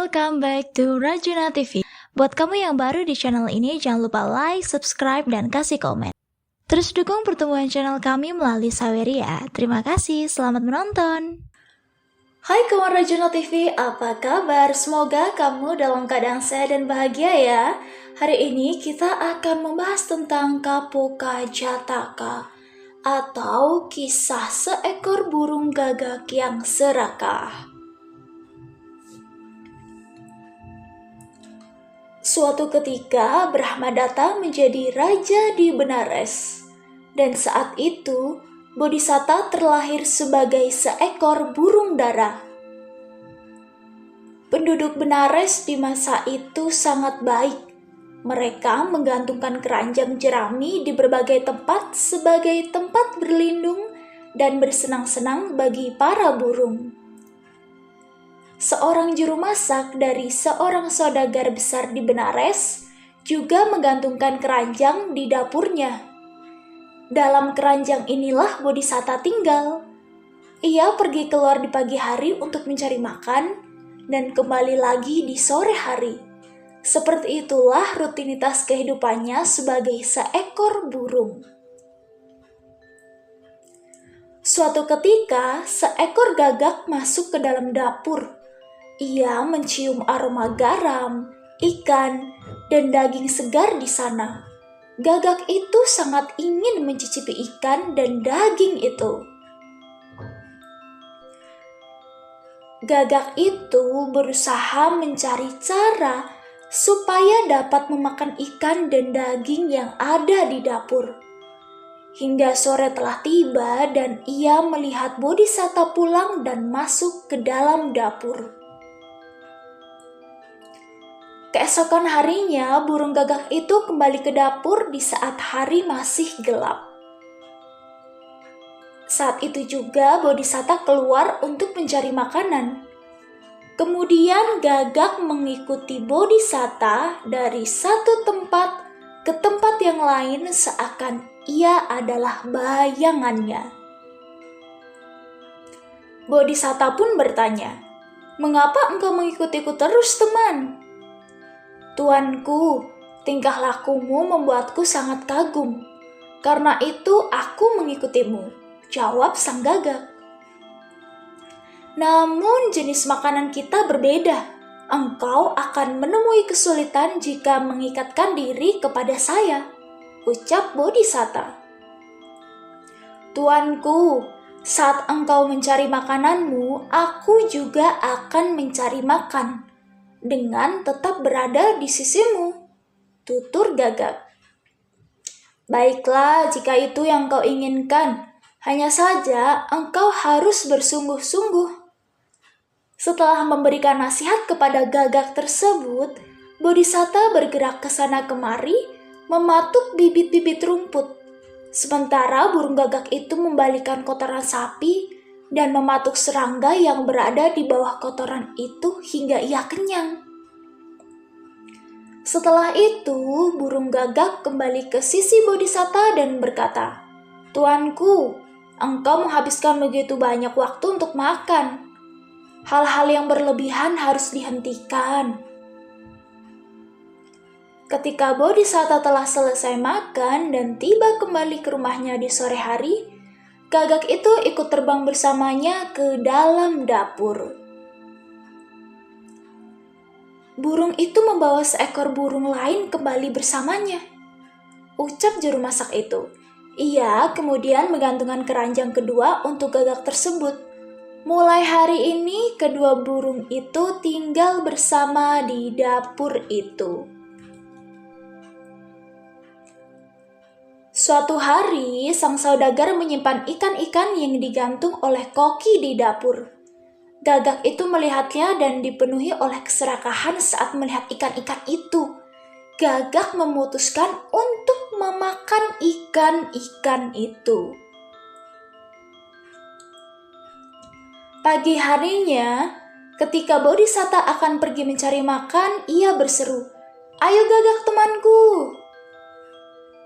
welcome back to Rajuna TV. Buat kamu yang baru di channel ini, jangan lupa like, subscribe, dan kasih komen. Terus dukung pertumbuhan channel kami melalui Saweria. Terima kasih, selamat menonton. Hai kawan Rajuna TV, apa kabar? Semoga kamu dalam keadaan sehat dan bahagia ya. Hari ini kita akan membahas tentang Kapoka Jataka, atau kisah seekor burung gagak yang serakah. Suatu ketika, Brahmadatta menjadi raja di Benares. Dan saat itu, Bodhisatta terlahir sebagai seekor burung dara. Penduduk Benares di masa itu sangat baik. Mereka menggantungkan keranjang jerami di berbagai tempat sebagai tempat berlindung dan bersenang-senang bagi para burung. Seorang juru masak dari seorang saudagar besar di Benares juga menggantungkan keranjang di dapurnya. Dalam keranjang inilah Bodhisatta tinggal. Ia pergi keluar di pagi hari untuk mencari makan dan kembali lagi di sore hari. Seperti itulah rutinitas kehidupannya sebagai seekor burung. Suatu ketika, seekor gagak masuk ke dalam dapur. Ia mencium aroma garam, ikan, dan daging segar di sana. Gagak itu sangat ingin mencicipi ikan dan daging itu. Gagak itu berusaha mencari cara supaya dapat memakan ikan dan daging yang ada di dapur. Hingga sore telah tiba dan ia melihat Bodhisatta pulang dan masuk ke dalam dapur. Keesokan harinya, burung gagak itu kembali ke dapur di saat hari masih gelap. Saat itu juga Bodhisatta keluar untuk mencari makanan. Kemudian gagak mengikuti Bodhisatta dari satu tempat ke tempat yang lain seakan ia adalah bayangannya. Bodhisatta pun bertanya, "Mengapa engkau mengikutiku terus, teman?" "Tuanku, tingkah lakumu membuatku sangat kagum. Karena itu aku mengikutimu," jawab sang gagak. "Namun jenis makanan kita berbeda. Engkau akan menemui kesulitan jika mengikatkan diri kepada saya," ucap Bodhisatta. "Tuanku, saat engkau mencari makananmu, aku juga akan mencari makan dengan tetap berada di sisimu," tutur gagak. "Baiklah, jika itu yang kau inginkan. Hanya saja engkau harus bersungguh-sungguh." Setelah memberikan nasihat kepada gagak tersebut, Bodhisatta bergerak ke sana kemari, mematuk bibit-bibit rumput. Sementara burung gagak itu membalikan kotoran sapi dan mematuk serangga yang berada di bawah kotoran itu hingga ia kenyang. Setelah itu, burung gagak kembali ke sisi Bodhisatta dan berkata, "Tuanku, engkau menghabiskan begitu banyak waktu untuk makan. Hal-hal yang berlebihan harus dihentikan." Ketika Bodhisatta telah selesai makan dan tiba kembali ke rumahnya di sore hari, gagak itu ikut terbang bersamanya ke dalam dapur. "Burung itu membawa seekor burung lain kembali bersamanya," ucap juru masak itu. Ia kemudian menggantungkan keranjang kedua untuk gagak tersebut. Mulai hari ini, kedua burung itu tinggal bersama di dapur itu. Suatu hari, sang saudagar menyimpan ikan-ikan yang digantung oleh koki di dapur. Gagak itu melihatnya dan dipenuhi oleh keserakahan saat melihat ikan-ikan itu. Gagak memutuskan untuk memakan ikan-ikan itu. Pagi harinya, ketika Bodhisatta akan pergi mencari makan, ia berseru, "Ayo gagak temanku."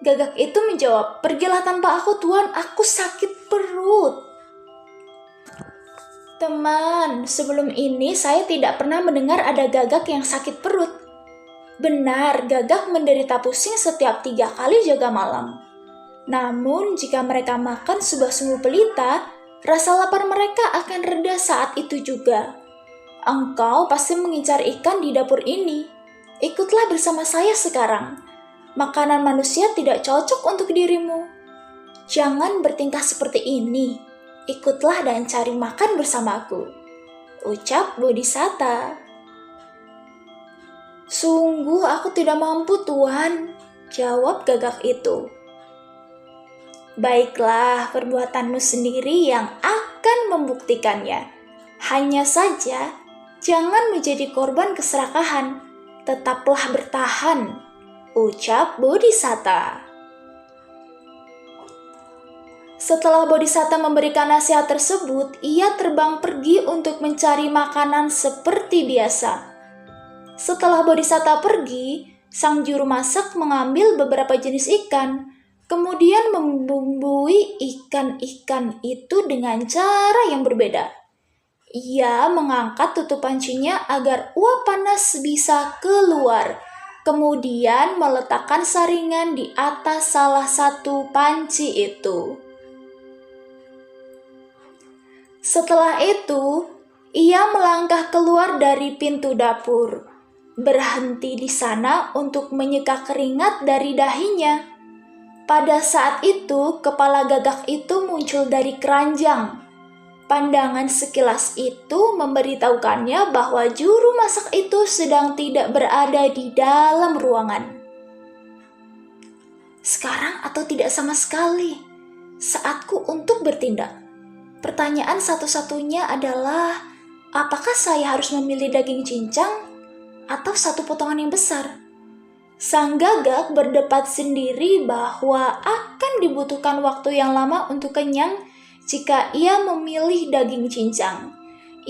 Gagak itu menjawab, "Pergilah tanpa aku, Tuan, aku sakit perut." Teman, sebelum ini saya tidak pernah mendengar ada gagak yang sakit perut. Benar, gagak menderita pusing setiap 3 kali jaga malam. Namun, jika mereka makan sebuah sumbu pelita, rasa lapar mereka akan reda saat itu juga. Engkau pasti mengincar ikan di dapur ini. Ikutlah bersama saya sekarang. Makanan manusia tidak cocok untuk dirimu. Jangan bertingkah seperti ini. Ikutlah dan cari makan bersamaku, ucap Bodhisatta. Sungguh aku tidak mampu, Tuan, jawab gagak itu. Baiklah, perbuatanmu sendiri yang akan membuktikannya. Hanya saja, jangan menjadi korban keserakahan. Tetaplah bertahan, ucap Bodhisatta. Setelah Bodhisatta memberikan nasihat tersebut, ia terbang pergi untuk mencari makanan seperti biasa. Setelah Bodhisatta pergi, sang juru masak mengambil beberapa jenis ikan, kemudian membumbui ikan-ikan itu dengan cara yang berbeda. Ia mengangkat tutup pancinya agar uap panas bisa keluar, kemudian meletakkan saringan di atas salah satu panci itu. Setelah itu, ia melangkah keluar dari pintu dapur, berhenti di sana untuk menyeka keringat dari dahinya. Pada saat itu, kepala gagak itu muncul dari keranjang. Pandangan sekilas itu memberitahukannya bahwa juru masak itu sedang tidak berada di dalam ruangan. Sekarang atau tidak sama sekali, saatku untuk bertindak. Pertanyaan satu-satunya adalah, apakah saya harus memilih daging cincang atau satu potongan yang besar? Sang gagak berdebat sendiri bahwa akan dibutuhkan waktu yang lama untuk kenyang jika ia memilih daging cincang.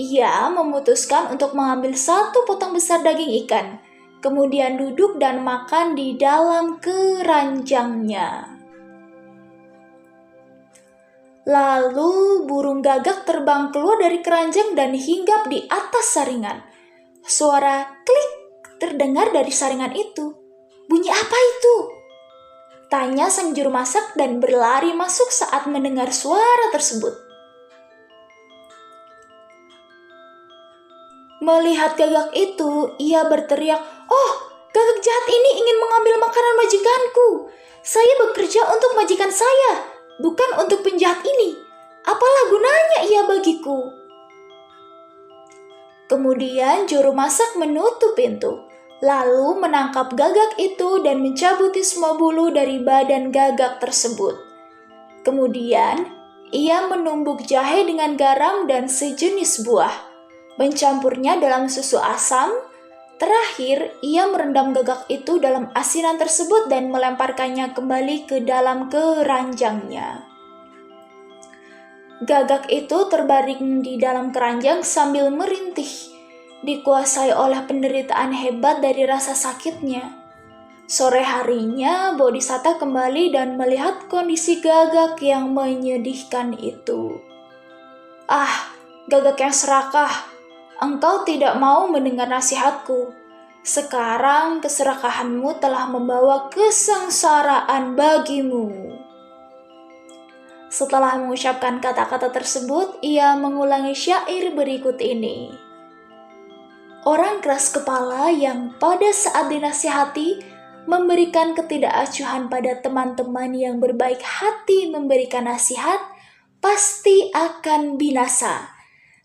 Ia memutuskan untuk mengambil satu potong besar daging ikan, kemudian duduk dan makan di dalam keranjangnya. Lalu burung gagak terbang keluar dari keranjang dan hinggap di atas saringan. Suara klik terdengar dari saringan itu. Bunyi apa itu? Tanya sang juru masak dan berlari masuk saat mendengar suara tersebut. Melihat gagak itu, ia berteriak, "Oh, gagak jahat ini ingin mengambil makanan majikanku. Saya bekerja untuk majikan saya, bukan untuk penjahat ini. Apalah gunanya ia bagiku?" Kemudian juru masak menutup pintu, lalu menangkap gagak itu dan mencabuti semua bulu dari badan gagak tersebut. Kemudian, ia menumbuk jahe dengan garam dan sejenis buah, mencampurnya dalam susu asam. Terakhir, ia merendam gagak itu dalam asinan tersebut dan melemparkannya kembali ke dalam keranjangnya. Gagak itu terbaring di dalam keranjang sambil merintih, dikuasai oleh penderitaan hebat dari rasa sakitnya. Sore harinya, Bodhisatta kembali dan melihat kondisi gagak yang menyedihkan itu. "Ah, gagak yang serakah, engkau tidak mau mendengar nasihatku. Sekarang keserakahanmu telah membawa kesengsaraan bagimu." Setelah mengucapkan kata-kata tersebut, ia mengulangi syair berikut ini. Orang keras kepala yang pada saat dinasihati memberikan ketidakacuhan pada teman-teman yang berbaik hati memberikan nasihat, pasti akan binasa.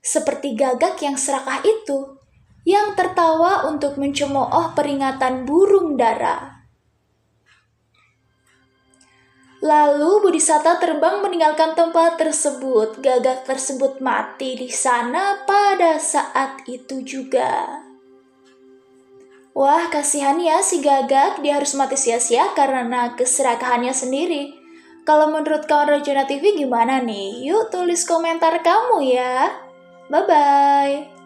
Seperti gagak yang serakah itu, yang tertawa untuk mencemooh peringatan burung dara. Lalu Bodhisatta terbang meninggalkan tempat tersebut. Gagak tersebut mati di sana pada saat itu juga. Wah, kasihan ya si gagak, dia harus mati sia-sia karena keserakahannya sendiri. Kalau menurut kawan Rajuna TV gimana nih? Yuk tulis komentar kamu ya. Bye-bye.